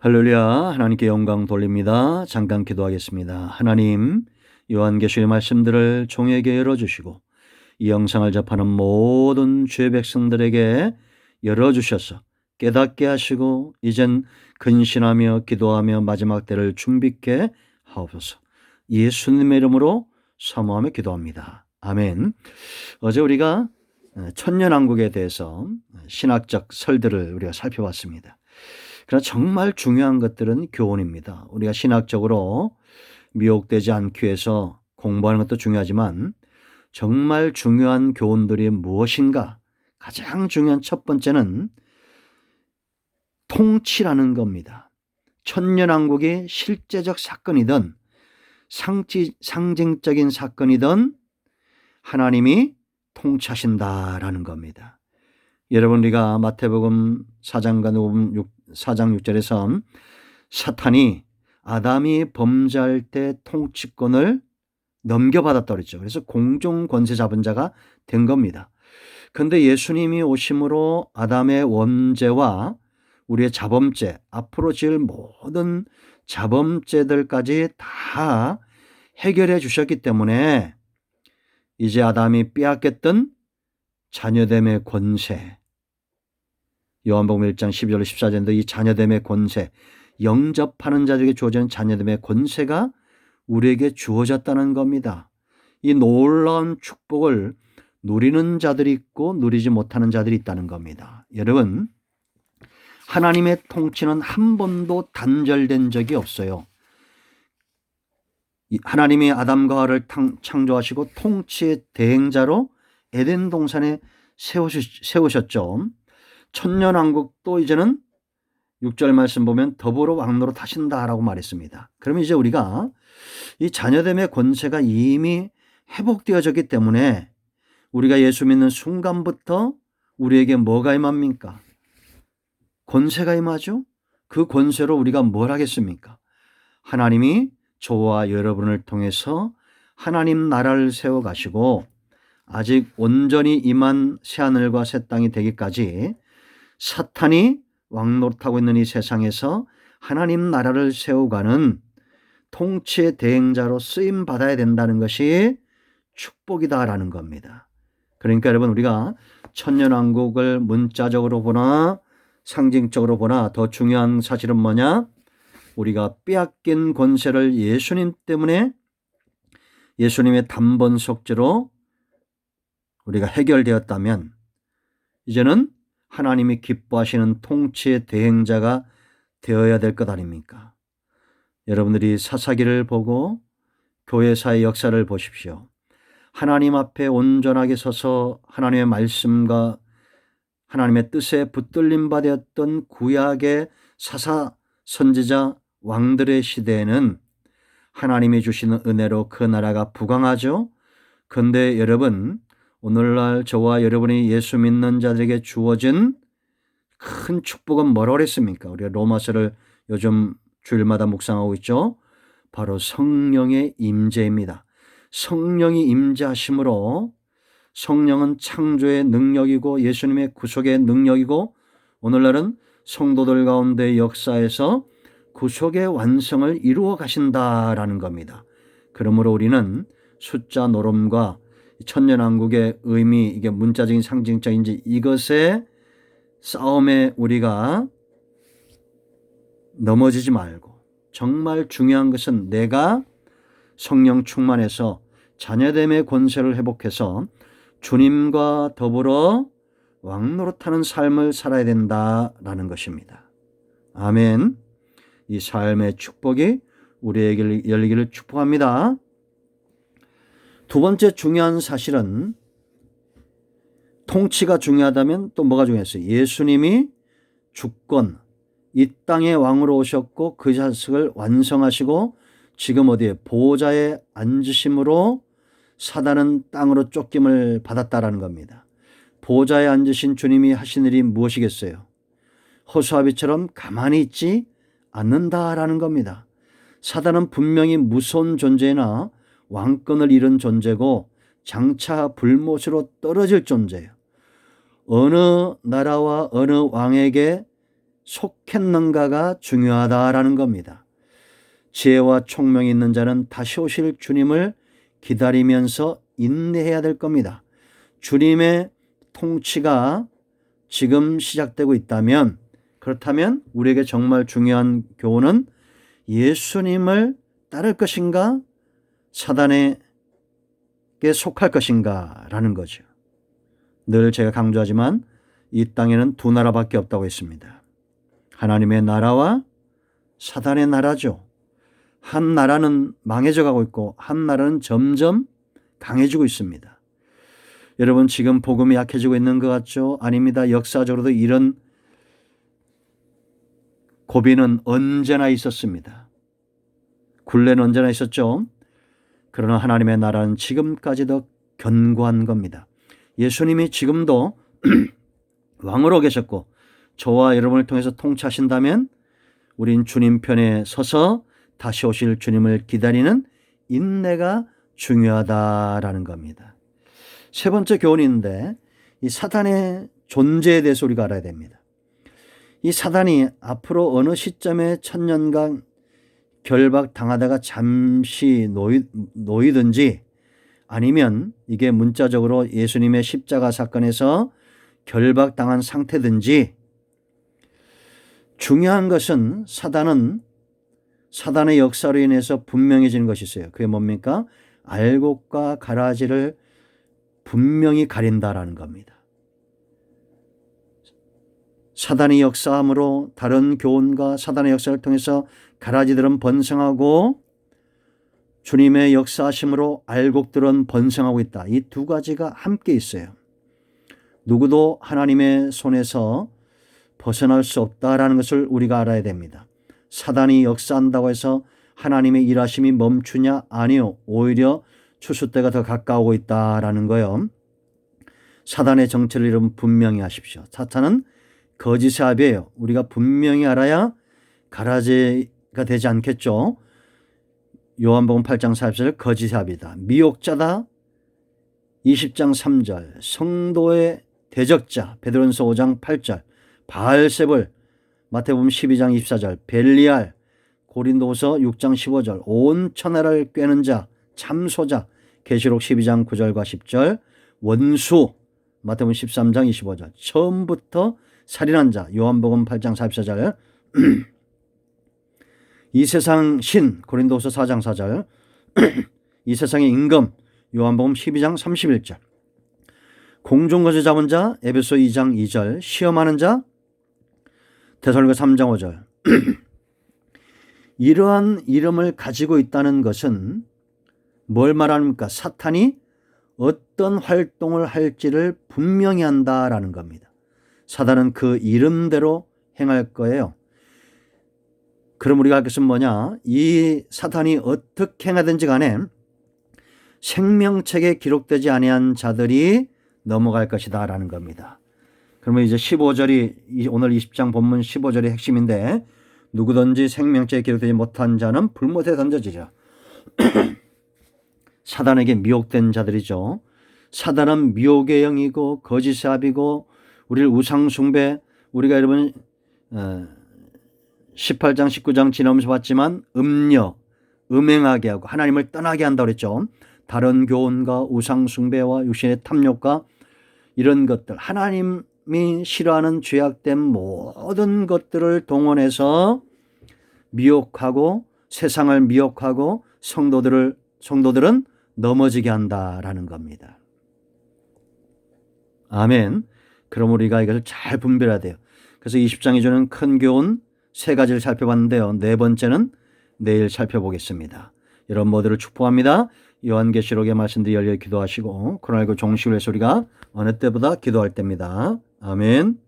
할렐루야. 하나님께 영광 돌립니다. 잠깐 기도하겠습니다. 하나님, 요한계시의 말씀들을 종에게 열어주시고 이 영상을 접하는 모든 주의 백성들에게 열어주셔서 깨닫게 하시고 이젠 근신하며 기도하며 마지막 때를 준비케 하옵소서. 예수님의 이름으로 사모하며 기도합니다. 아멘. 어제 우리가 천년왕국에 대해서 신학적 설들을 우리가 살펴봤습니다. 그러나 정말 중요한 것들은 교훈입니다. 우리가 신학적으로 미혹되지 않기 위해서 공부하는 것도 중요하지만 정말 중요한 교훈들이 무엇인가? 가장 중요한 첫 번째는 통치라는 겁니다. 천년왕국이 실제적 사건이든 상징적인 사건이든 하나님이 통치하신다라는 겁니다. 여러분, 우리가 마태복음 4장과 누가복음 4장 6절에서 사탄이 아담이 범죄할 때 통치권을 넘겨받았다고 그랬죠. 그래서 공중 권세 잡은 자가 된 겁니다. 그런데 예수님이 오심으로 아담의 원죄와 우리의 자범죄, 앞으로 지을 모든 자범죄들까지 다 해결해 주셨기 때문에 이제 아담이 빼앗겼던 자녀됨의 권세, 요한복음 1장 12절 14절인데 이 자녀됨의 권세, 영접하는 자들에게 주어지는 자녀됨의 권세가 우리에게 주어졌다는 겁니다. 이 놀라운 축복을 누리는 자들이 있고 누리지 못하는 자들이 있다는 겁니다. 여러분, 하나님의 통치는 한 번도 단절된 적이 없어요. 하나님이 아담과 하와를 창조하시고 통치의 대행자로 에덴 동산에 세우셨죠. 천년왕국도 이제는 6절 말씀 보면 더불어 왕노릇 하신다라고 말했습니다. 그러면 이제 우리가 이 자녀됨의 권세가 이미 회복되어졌기 때문에 우리가 예수 믿는 순간부터 우리에게 뭐가 임합니까? 권세가 임하죠. 그 권세로 우리가 뭘 하겠습니까? 하나님이 저와 여러분을 통해서 하나님 나라를 세워가시고 아직 온전히 임한 새하늘과 새 땅이 되기까지 사탄이 왕노릇하고 있는 이 세상에서 하나님 나라를 세워가는 통치의 대행자로 쓰임 받아야 된다는 것이 축복이다라는 겁니다. 그러니까 여러분, 우리가 천년왕국을 문자적으로 보나 상징적으로 보나 더 중요한 사실은 뭐냐? 우리가 빼앗긴 권세를 예수님 때문에 예수님의 단번 속죄로 우리가 해결되었다면 이제는 하나님이 기뻐하시는 통치의 대행자가 되어야 될 것 아닙니까? 여러분들이 사사기를 보고 교회사의 역사를 보십시오. 하나님 앞에 온전하게 서서 하나님의 말씀과 하나님의 뜻에 붙들림 받았던 구약의 사사 선지자 왕들의 시대에는 하나님이 주시는 은혜로 그 나라가 부강하죠. 그런데 여러분, 오늘날 저와 여러분이 예수 믿는 자들에게 주어진 큰 축복은 뭐라고 그랬습니까? 우리가 로마서를 요즘 주일마다 묵상하고 있죠. 바로 성령의 임재입니다. 성령이 임재하심으로 성령은 창조의 능력이고 예수님의 구속의 능력이고 오늘날은 성도들 가운데 역사에서 구속의 완성을 이루어 가신다라는 겁니다. 그러므로 우리는 숫자 노름과 천년왕국의 의미, 이게 문자적인 상징적인지 이것의 싸움에 우리가 넘어지지 말고 정말 중요한 것은 내가 성령 충만해서 자녀됨의 권세를 회복해서 주님과 더불어 왕노릇하는 삶을 살아야 된다라는 것입니다. 아멘. 이 삶의 축복이 우리에게 열리기를 축복합니다. 두 번째 중요한 사실은 통치가 중요하다면 또 뭐가 중요했어요? 예수님이 주권, 이 땅의 왕으로 오셨고 그 자식을 완성하시고 지금 어디에 보좌에 앉으심으로 사단은 땅으로 쫓김을 받았다라는 겁니다. 보좌에 앉으신 주님이 하신 일이 무엇이겠어요? 호수아비처럼 가만히 있지 않는다라는 겁니다. 사단은 분명히 무서운 존재나 왕권을 잃은 존재고 장차 불못으로 떨어질 존재예요. 어느 나라와 어느 왕에게 속했는가가 중요하다라는 겁니다. 지혜와 총명이 있는 자는 다시 오실 주님을 기다리면서 인내해야 될 겁니다. 주님의 통치가 지금 시작되고 있다면, 그렇다면 우리에게 정말 중요한 교훈은 예수님을 따를 것인가 사단에게 속할 것인가 라는 거죠. 늘 제가 강조하지만 이 땅에는 두 나라밖에 없다고 했습니다. 하나님의 나라와 사단의 나라죠. 한 나라는 망해져 가고 있고 한 나라는 점점 강해지고 있습니다. 여러분, 지금 복음이 약해지고 있는 것 같죠? 아닙니다. 역사적으로도 이런 고비는 언제나 있었습니다. 굴레는 언제나 있었죠. 그러나 하나님의 나라는 지금까지도 견고한 겁니다. 예수님이 지금도 왕으로 계셨고 저와 여러분을 통해서 통치하신다면 우린 주님 편에 서서 다시 오실 주님을 기다리는 인내가 중요하다라는 겁니다. 세 번째 교훈인데, 이 사단의 존재에 대해서 우리가 알아야 됩니다. 이 사단이 앞으로 어느 시점에 천년간 결박당하다가 잠시 놓이든지 아니면 이게 문자적으로 예수님의 십자가 사건에서 결박당한 상태든지, 중요한 것은 사단의 역사로 인해서 분명해지는 것이 있어요. 그게 뭡니까? 알곡과 가라지를 분명히 가린다라는 겁니다. 사단의 역사함으로 다른 교훈과 사단의 역사를 통해서 가라지들은 번성하고 주님의 역사하심으로 알곡들은 번성하고 있다. 이 두 가지가 함께 있어요. 누구도 하나님의 손에서 벗어날 수 없다라는 것을 우리가 알아야 됩니다. 사단이 역사한다고 해서 하나님의 일하심이 멈추냐? 아니요. 오히려 추수 때가 더 가까우고 있다라는 거예요. 사단의 정체를 여러분 분명히 하십시오. 사탄은 거짓의 압이에요. 우리가 분명히 알아야 가라지가 되지 않겠죠. 요한복음 8장 44절 거짓의 압이다. 미혹자다. 20장 3절 성도의 대적자. 베드로전서 5장 8절 바알세불. 마태복음 12장 24절 벨리알. 고린도후서 6장 15절 온 천하를 꿰는 자 참소자. 계시록 12장 9절과 10절 원수. 마태복음 13장 25절 처음부터 살인한 자. 요한복음 8장 44절 이 세상 신. 고린도후서 4장 4절 이 세상의 임금. 요한복음 12장 31절 공중거지 잡은 자. 에베소 2장 2절 시험하는 자. 데살로니가 3장 5절 이러한 이름을 가지고 있다는 것은 뭘 말합니까? 사탄이 어떤 활동을 할지를 분명히 한다라는 겁니다. 사단은 그 이름대로 행할 거예요. 그럼 우리가 할 것은 뭐냐? 이 사탄이 어떻게 행하든지 간에 생명책에 기록되지 아니한 자들이 넘어갈 것이다 라는 겁니다. 그러면 이제 15절이 오늘 20장 본문 15절이 핵심인데, 누구든지 생명책에 기록되지 못한 자는 불못에 던져지리라. 사단에게 미혹된 자들이죠. 사단은 미혹의 영이고 거짓의 압이고 우리를 우상숭배, 우리가 여러분 18장 19장 지나면서 봤지만 음녀, 음행하게 하고 하나님을 떠나게 한다고 그랬죠. 다른 교훈과 우상숭배와 육신의 탐욕과 이런 것들, 하나님이 싫어하는 죄악된 모든 것들을 동원해서 미혹하고 세상을 미혹하고 성도들은 넘어지게 한다라는 겁니다. 아멘. 그럼 우리가 이것을 잘 분별해야 돼요. 그래서 20장이 주는 큰 교훈 세 가지를 살펴봤는데요. 네 번째는 내일 살펴보겠습니다. 여러분 모두를 축복합니다. 요한계시록의 말씀들이 열려 기도하시고 코로나19 종식을 위해서 우리가 어느 때보다 기도할 때입니다. 아멘.